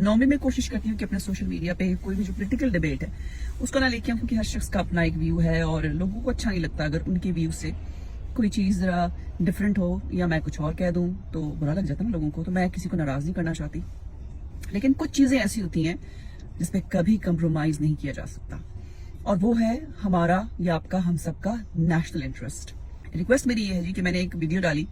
Normally मैं कोशिश करती हूँ कि अपने सोशल मीडिया पे कोई भी जो पोलिटिकल डिबेट है उसको ना लेके आऊँ, क्योंकि हर शख्स का अपना एक व्यू है और लोगों को अच्छा नहीं लगता अगर उनके व्यू से कोई चीज़ ज़रा डिफरेंट हो या मैं कुछ और कह दूँ तो बुरा लग जाता है ना लोगों को। तो मैं किसी को नाराज़ नहीं करना चाहती, लेकिन कुछ चीज़ें ऐसी होती हैं जिस पे कभी कंप्रोमाइज़ नहीं किया जा सकता, और वो है हमारा या आपका, हम सबका नेशनल इंटरेस्ट। रिक्वेस्ट मेरी ये है जी कि मैंने एक वीडियो डाली,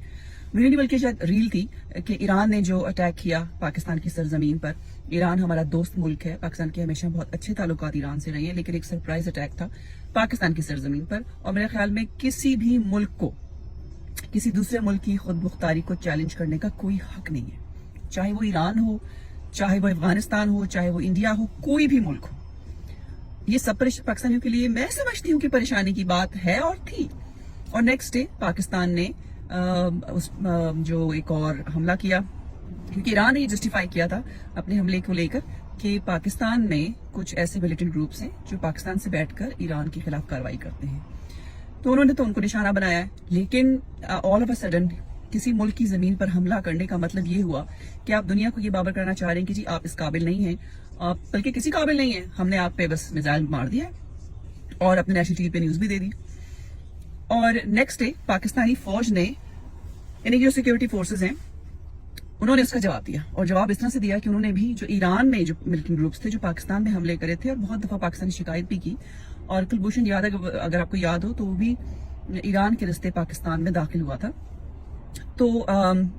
वीडियो नहीं बल्कि शायद रील थी, कि ईरान ने जो अटैक किया पाकिस्तान की सरजमीन पर। ईरान हमारा दोस्त मुल्क है, पाकिस्तान के हमेशा बहुत अच्छे ताल्लुकात ईरान से रहे हैं, लेकिन एक सरप्राइज अटैक था पाकिस्तान की सरजमीन पर। और मेरे ख्याल में किसी भी मुल्क को किसी दूसरे मुल्क की खुद मुख्तारी को चैलेंज करने का कोई हक नहीं है, चाहे वो ईरान हो, चाहे वो अफगानिस्तान हो, चाहे वो इंडिया हो, कोई भी मुल्क हो। ये सब पाकिस्तानियों के लिए मैं समझती हूँ कि परेशानी की बात है और थी। और नेक्स्ट डे पाकिस्तान ने जो एक और हमला किया, क्योंकि ईरान ने ये जस्टिफाई किया था अपने हमले को लेकर कि पाकिस्तान में कुछ ऐसे मिलिटेंट ग्रुप्स हैं जो पाकिस्तान से बैठकर ईरान के खिलाफ कार्रवाई करते हैं, तो उन्होंने तो उनको निशाना बनाया है। लेकिन ऑल ऑफ अ सडन किसी मुल्क की जमीन पर हमला करने का मतलब ये हुआ कि आप दुनिया को ये बावर करना चाह रहे हैं कि जी आप इस काबिल नहीं हैं, आप बल्कि किसी काबिल नहीं है, हमने आप पे बस मिसाइल मार दिया है और अपने नेशनल टीवी पे न्यूज भी दे दी। और नेक्स्ट डे पाकिस्तानी फौज ने, यानी जो सिक्योरिटी फोर्सेस हैं, उन्होंने इसका जवाब दिया, और जवाब इस तरह से दिया कि उन्होंने भी जो ईरान में जो मिलिटेंट ग्रुप्स थे जो पाकिस्तान में हमले करे थे, और बहुत दफा पाकिस्तान ने शिकायत भी की, और कुलभूषण यादव अगर आपको याद हो तो वो भी ईरान के रास्ते पाकिस्तान में दाखिल हुआ था, तो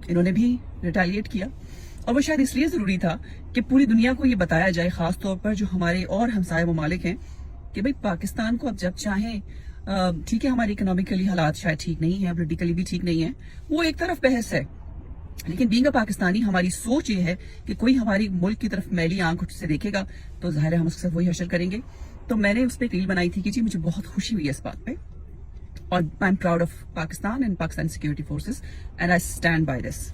इन्होंने भी रिटेलिएट किया। और वो शायद इसलिए जरूरी था कि पूरी दुनिया को ये बताया जाए, खास तौर पर जो हमारे और हमसाये ममालिक हैं, कि भाई पाकिस्तान को अब जब चाहें, ठीक है हमारी इकोनॉमिकली हालात शायद ठीक नहीं है, पोलिटिकली भी ठीक नहीं है, वो एक तरफ बहस है, लेकिन बीइंग अ पाकिस्तानी हमारी सोच ये है कि कोई हमारी मुल्क की तरफ मैली आंख से देखेगा तो जाहिर है हम उसके साथ वही हशर करेंगे। तो मैंने उस पर एक रील बनाई थी कि जी मुझे बहुत खुशी हुई है इस बात पे, और I am proud of Pakistan and Pakistan security forces and I stand by this.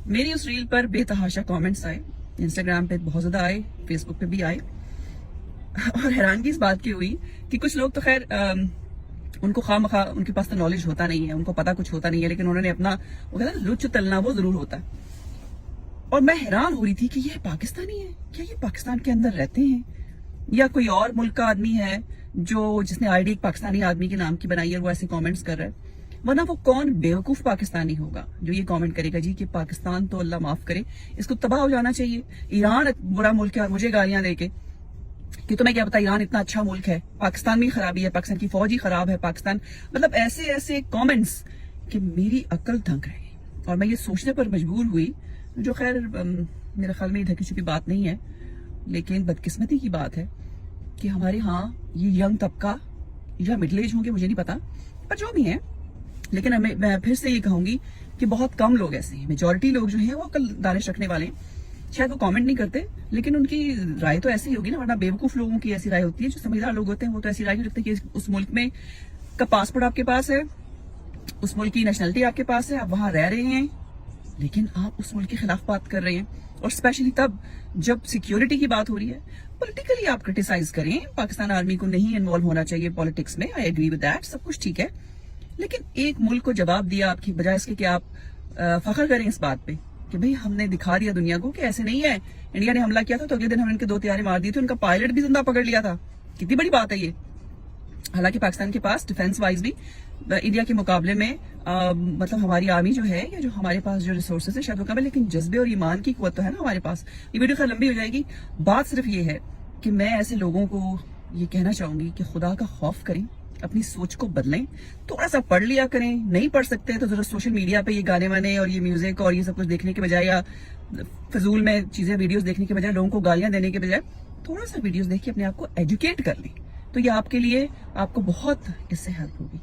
मेरी उस रील पर बेतहाशा कमेंट्स आए, इंस्टाग्राम पे बहुत ज्यादा आए, फेसबुक पे भी आए, और हैरानगी इस बात की हुई कि कुछ लोग तो खैर उनको खामखा, उनके पास तो नॉलेज होता नहीं है, उनको पता कुछ होता नहीं है, लेकिन उन्होंने अपना वो कहता है लुच तलना वो जरूर होता है। और मैं हैरान हो रही थी कि ये पाकिस्तानी है, क्या ये पाकिस्तान के अंदर रहते हैं या कोई और मुल्क का आदमी है जो जिसने आईडी एक पाकिस्तानी आदमी के नाम की बनाई है और वो ऐसे कमेंट्स कर रहा है। वरना वो कौन बेवकूफ पाकिस्तानी होगा जो ये कमेंट करेगा जी कि पाकिस्तान तो अल्लाह माफ करे, इसको तबाह हो जाना चाहिए, ईरान बुरा मुल्क है, और मुझे गालियां देके कि तुम्हें क्या पता ईरान इतना अच्छा मुल्क है, पाकिस्तान में खराबी है, पाकिस्तान की फौज ही खराब है, पाकिस्तान, मतलब ऐसे ऐसे कमेंट्स कि मेरी अक्ल दंग रह गई। और मैं ये सोचने पर मजबूर हुई, जो खैर मेरे ख्याल में ये ढकी छुपी बात नहीं है, लेकिन बदकिस्मती की बात है कि हमारे यहाँ ये यंग तबका या मिडिल एज होंगे मुझे नहीं पता, पर जो भी है, लेकिन मैं फिर से ये कहूंगी कि बहुत कम लोग ऐसे हैं, मेजोरिटी लोग जो हैं वो अक्ल दानिश रखने वाले हैं, शायद वो कमेंट नहीं करते, लेकिन उनकी राय तो ऐसी होगी ना, वरना बेवकूफ लोगों की ऐसी राय होती है, जो समझदार लोग होते हैं वो तो ऐसी राय नहीं रखते कि उस मुल्क में का पासपोर्ट आपके पास है, उस मुल्क की नेशनलिटी आपके पास है, आप वहां रह रहे हैं, लेकिन आप उस मुल्क के खिलाफ बात कर रहे हैं, और स्पेशली तब जब सिक्योरिटी की बात हो रही है। पॉलिटिकली आप क्रिटिसाइज करें, पाकिस्तान आर्मी को नहीं इन्वॉल्व होना चाहिए पॉलिटिक्स में, आई एग्री विद दैट, सब कुछ ठीक है, लेकिन एक मुल्क को जवाब दिया आपकी बजाय इसके कि आप फख्र करें इस बात पे कि भाई हमने दिखा दिया दुनिया को कि ऐसे नहीं है, इंडिया ने हमला किया था तो अगले दिन हमने इनके 2 तैयारे मार दिए थे, उनका पायलट भी जिंदा पकड़ लिया था, कितनी बड़ी बात है ये। हालांकि पाकिस्तान के पास डिफेंस वाइज भी इंडिया के मुकाबले में मतलब हमारी आर्मी जो है या जो हमारे पास जो रिसोर्सेज है शायद वो कम है, लेकिन जज्बे और ईमान की कुव्वत तो है ना हमारे पास। ये वीडियो खैर लंबी हो जाएगी, बात सिर्फ ये है कि मैं ऐसे लोगों को ये कहना चाहूंगी कि खुदा का खौफ करें, अपनी सोच को बदलें, थोड़ा सा पढ़ लिया करें, नहीं पढ़ सकते तो जरा सोशल मीडिया पे ये गाने वाने और ये म्यूजिक और ये सब कुछ देखने के बजाय या फजूल में चीजें वीडियोस देखने के बजाय, लोगों को गालियां देने के बजाय थोड़ा सा वीडियोस देख के अपने आप को एजुकेट कर लें, तो ये आपके लिए आपको बहुत इससे हेल्प होगी।